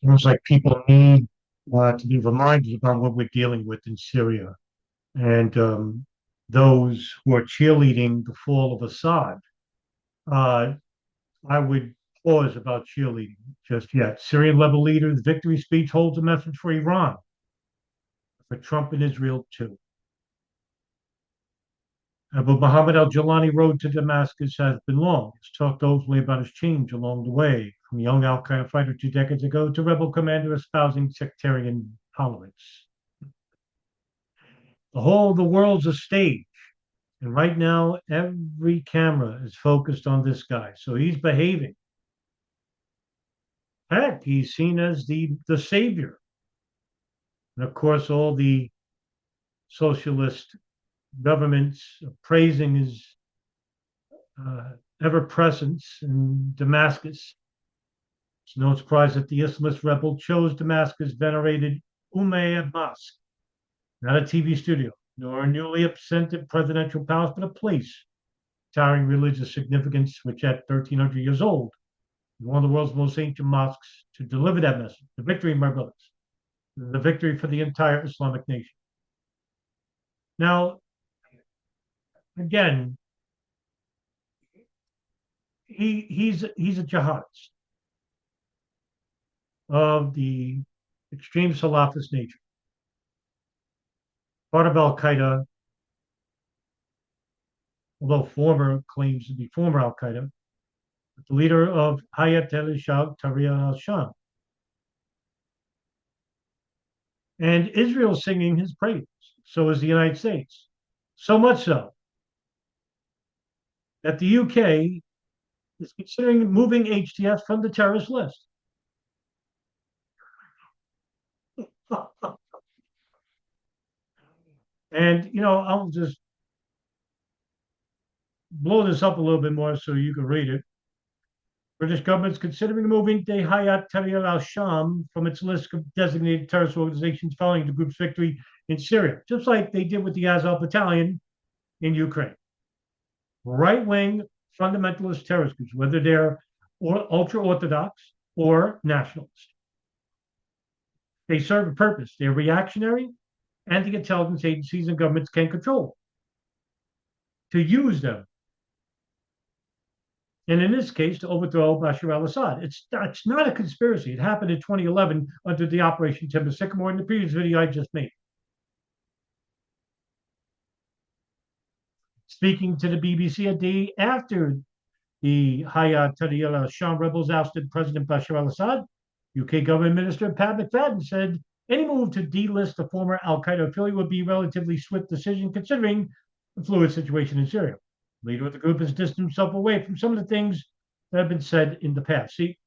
Seems like people need to be reminded about what we're dealing with in Syria. And those who are cheerleading the fall of Assad, uh, I would pause about cheerleading just yet. Syrian level leader's victory speech holds a message for Iran, for Trump and Israel too. Abu Mohammed Al Jolani road to Damascus has been long. He's talked openly about his change along the way, from young Al Qaeda fighter 2 decades ago to rebel commander espousing sectarian tolerance. The world's a stage. And right now, every camera is focused on this guy. So he's behaving. Heck, he's seen as the savior. And of course, all the socialist governments praising his uh, ever presence in Damascus. It's no surprise that the Islamist rebel chose Damascus' venerated Umayyad Mosque, not a TV studio, nor a newly ascended presidential palace, but a place towering religious significance, which at 1,300 years old is one of the world's most ancient mosques to deliver that message. The victory, my brothers, the victory for the entire Islamic nation. Now, again, he's a jihadist of the extreme Salafist nature, part of Al Qaeda, although former claims to be former Al Qaeda, the leader of Hay'at Tahrir al-Sham. And Israel singing his praise. So is the United States. So much so that the UK is considering moving HTS from the terrorist list. And, I'll just blow this up a little bit more so you can read it. British government's considering removing the Hayat Tahrir al-Sham from its list of designated terrorist organizations following the group's victory in Syria, just like they did with the Azov Battalion in Ukraine. Right-wing fundamentalist terrorist groups, whether they're ultra-Orthodox or nationalist. They serve a purpose. They're reactionary, and the intelligence agencies and governments can control to use them. And in this case, to overthrow Bashar al-Assad. It's not a conspiracy. It happened in 2011 under the Operation Timber Sycamore in the previous video I just made. Speaking to the BBC a day after the Hayat Tahrir al-Sham rebels ousted President Bashar al-Assad, UK government minister Pat McFadden said any move to delist the former al-Qaeda affiliate would be a relatively swift decision considering the fluid situation in Syria. The leader of the group has distanced himself away from some of the things that have been said in the past. See,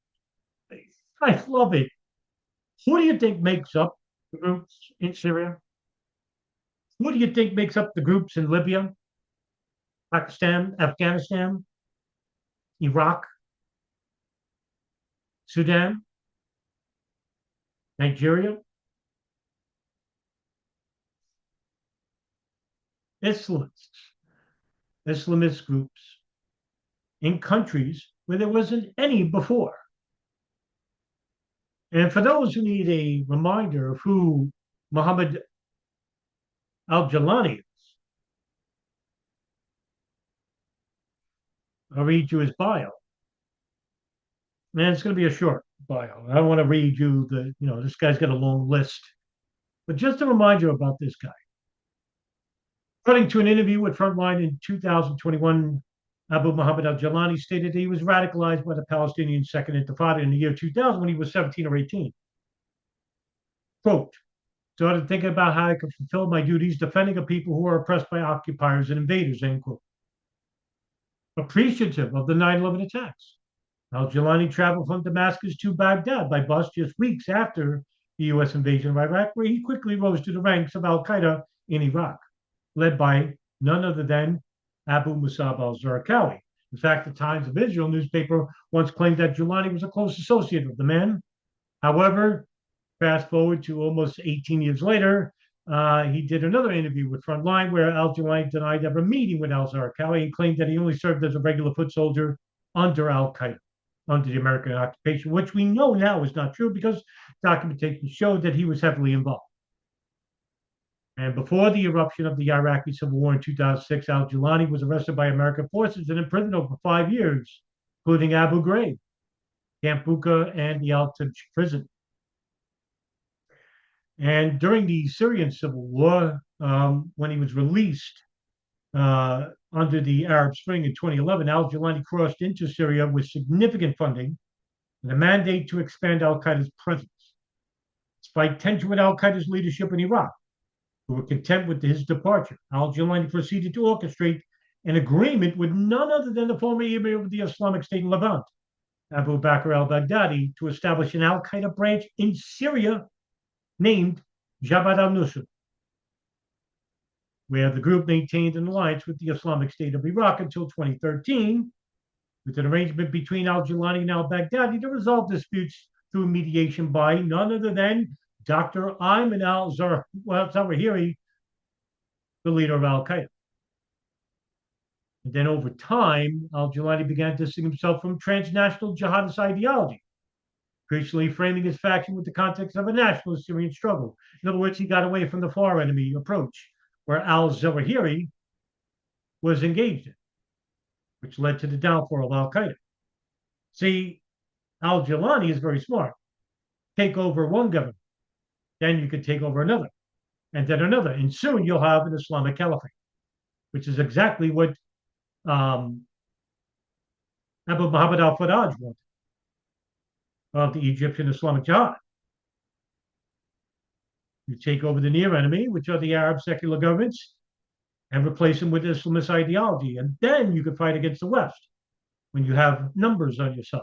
I love it. Who do you think makes up the groups in Syria? Who do you think makes up the groups in Libya, Pakistan, Afghanistan, Iraq, Sudan, Nigeria? Islamist groups in countries where there wasn't any before. And for those who need a reminder of who Mohammed Al Jolani is, I'll read you his bio. Man, it's going to be a short bio. I don't want to read you this guy's got a long list. But just to remind you about this guy. According to an interview with Frontline in 2021, Abu Mohammed Al Jolani stated he was radicalized by the Palestinian Second Intifada in the year 2000 when he was 17 or 18. Quote, started thinking about how I could fulfill my duties defending a people who are oppressed by occupiers and invaders, end quote. Appreciative of the 9/11 attacks. Al Jolani traveled from Damascus to Baghdad by bus just weeks after the U.S. invasion of Iraq, where he quickly rose to the ranks of Al Qaeda in Iraq, led by none other than Abu Musab al-Zarqawi. In fact, the Times of Israel newspaper once claimed that Jolani was a close associate of the man. However, fast forward to almost 18 years later, he did another interview with Frontline where Al Jolani denied ever meeting with al-Zarqawi and claimed that he only served as a regular foot soldier under Al Qaeda. under the American occupation, which we know now is not true because documentation showed that he was heavily involved. And before the eruption of the Iraqi Civil War in 2006, Al Jolani was arrested by American forces and imprisoned over 5 years, including Abu Ghraib, Camp Bucca, and the Al-Taj prison. And during the Syrian civil war, when he was released under the Arab Spring in 2011, Al Jolani crossed into Syria with significant funding and a mandate to expand Al Qaeda's presence. Despite tension with Al Qaeda's leadership in Iraq, who were content with his departure, Al Jolani proceeded to orchestrate an agreement with none other than the former emir of the Islamic State in Levant, Abu Bakr al-Baghdadi, to establish an Al Qaeda branch in Syria named Jabhat al-Nusra, where the group maintained an alliance with the Islamic State of Iraq until 2013, with an arrangement between al-Jolani and al-Baghdadi to resolve disputes through mediation by none other than Dr. Ayman al-Zawahiri, the leader of al-Qaeda. And then over time, al-Jolani began distancing himself from transnational jihadist ideology, increasingly framing his faction with the context of a nationalist Syrian struggle. In other words, he got away from the far enemy approach, where al-Zawahiri was engaged in, which led to the downfall of al-Qaeda. See, al-Jolani is very smart. Take over one government, then you could take over another, and then another, and soon you'll have an Islamic caliphate, which is exactly what Abu Mohammed al-Faraj wanted of the Egyptian Islamic Jihad. You take over the near enemy, which are the Arab secular governments, and replace them with Islamist ideology. And then you can fight against the West when you have numbers on your side.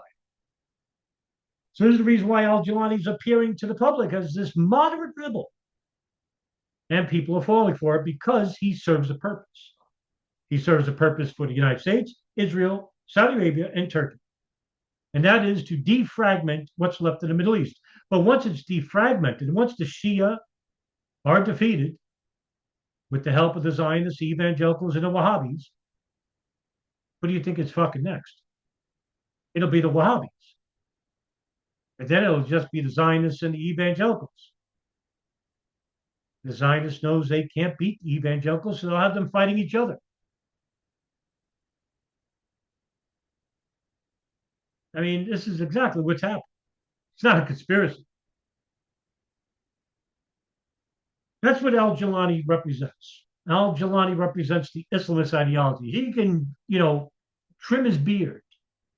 So this is the reason why al-Jolani is appearing to the public as this moderate rebel. And people are falling for it because he serves a purpose. He serves a purpose for the United States, Israel, Saudi Arabia, and Turkey. And that is to defragment what's left in the Middle East. But once it's defragmented, once the Shia are defeated with the help of the Zionists, the evangelicals, and the Wahhabis, what do you think is fucking next? It'll be the Wahhabis. And then it'll just be the Zionists and the evangelicals. The Zionists knows they can't beat the evangelicals, so they'll have them fighting each other. I mean, this is exactly what's happening. It's not a conspiracy. That's what Al Jolani represents. Al Jolani represents the Islamist ideology. He can, trim his beard.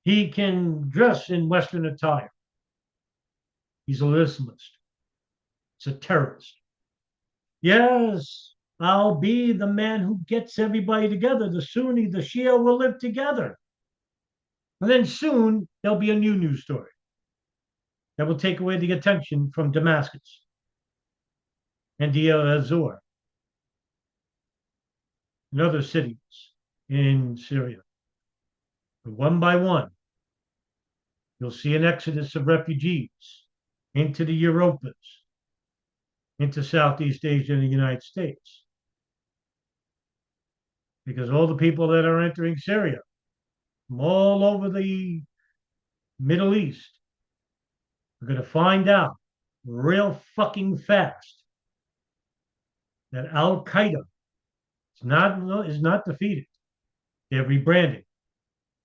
He can dress in Western attire. He's an Islamist. He's a terrorist. Yes, I'll be the man who gets everybody together. The Sunni, the Shia will live together. And then soon there'll be a new news story that will take away the attention from Damascus and Deir ez-Zor and other cities in Syria. But one by one, you'll see an exodus of refugees into the Europas, into Southeast Asia and the United States. Because all the people that are entering Syria from all over the Middle East are going to find out real fucking fast that Al Qaeda is not defeated. They're rebranding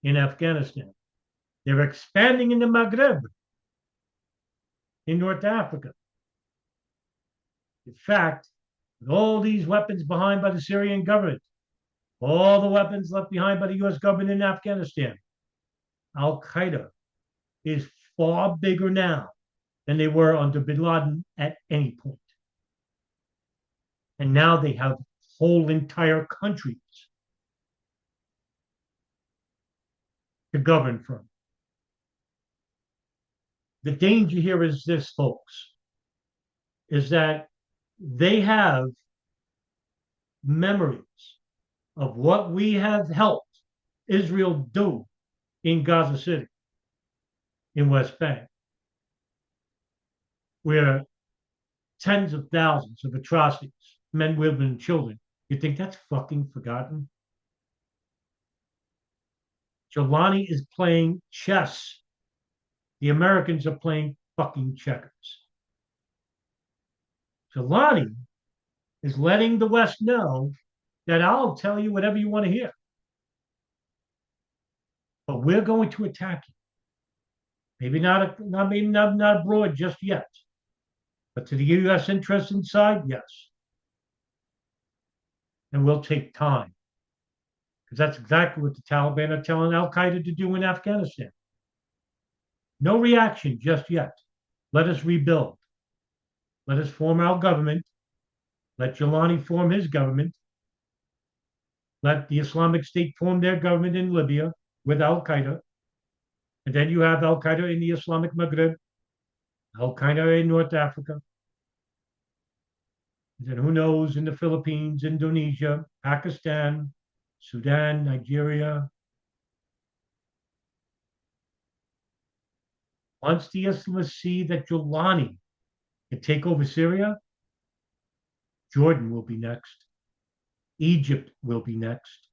in Afghanistan. They're expanding in the Maghreb, in North Africa. In fact, with all these weapons behind by the Syrian government, all the weapons left behind by the US government in Afghanistan, Al Qaeda is far bigger now than they were under bin Laden at any point. And now they have whole entire countries to govern from. The danger here is this, folks, is that they have memories of what we have helped Israel do in Gaza City, in West Bank, where tens of thousands of atrocities, men, women, and children. You think that's fucking forgotten? Jolani is playing chess The Americans are playing fucking checkers. Jolani is letting the West know that I'll tell you whatever you want to hear. But we're going to attack you. Maybe not abroad just yet. But to the US interest inside, yes. And we'll take time. Because that's exactly what the Taliban are telling Al Qaeda to do in Afghanistan. No reaction just yet. Let us rebuild. Let us form our government. Let Jolani form his government. Let the Islamic State form their government in Libya with Al Qaeda. And then you have Al Qaeda in the Islamic Maghreb, Al Qaeda in North Africa. And then who knows in the Philippines, Indonesia, Pakistan, Sudan, Nigeria. Once the Islamists see that Jolani can take over Syria, Jordan will be next. Egypt will be next.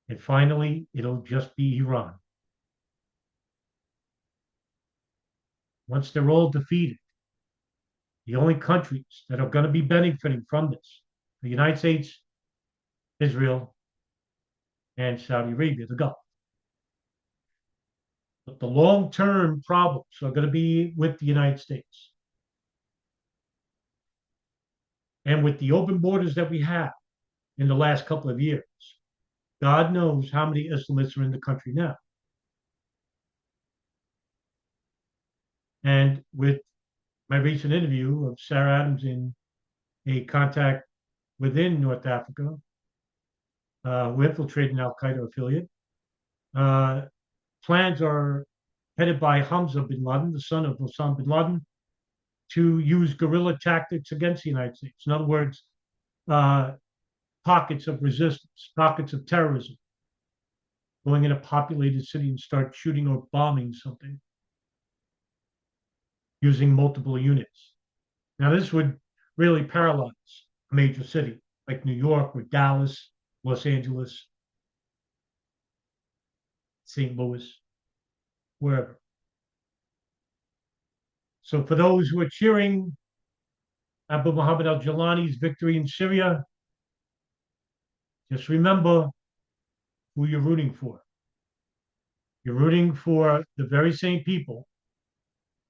And finally, it'll just be Iran. Once they're all defeated, the only countries that are going to be benefiting from this, the United States, Israel, and Saudi Arabia, the Gulf. But the long-term problems are going to be with the United States. And with the open borders that we have in the last couple of years, God knows how many Islamists are in the country now. And with my recent interview of Sarah Adams in a contact within North Africa, who infiltrated an Al Qaeda affiliate, plans are headed by Hamza bin Laden, the son of Osama bin Laden, to use guerrilla tactics against the United States. In other words, pockets of resistance, pockets of terrorism, going in a populated city and start shooting or bombing something using multiple units. Now, this would really paralyze a major city like New York or Dallas, Los Angeles, St. Louis, wherever. So for those who are cheering Abu Mohammed Al Jolani's victory in Syria, just remember who you're rooting for. You're rooting for the very same people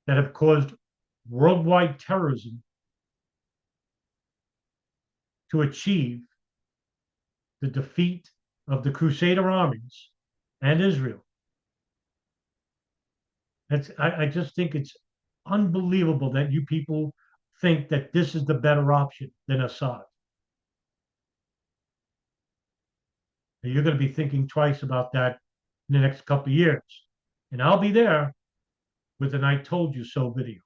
that have caused worldwide terrorism to achieve the defeat of the Crusader armies and Israel. I just think it's unbelievable that you people think that this is the better option than Assad. You're going to be thinking twice about that in the next couple of years. And I'll be there with an I told you so video.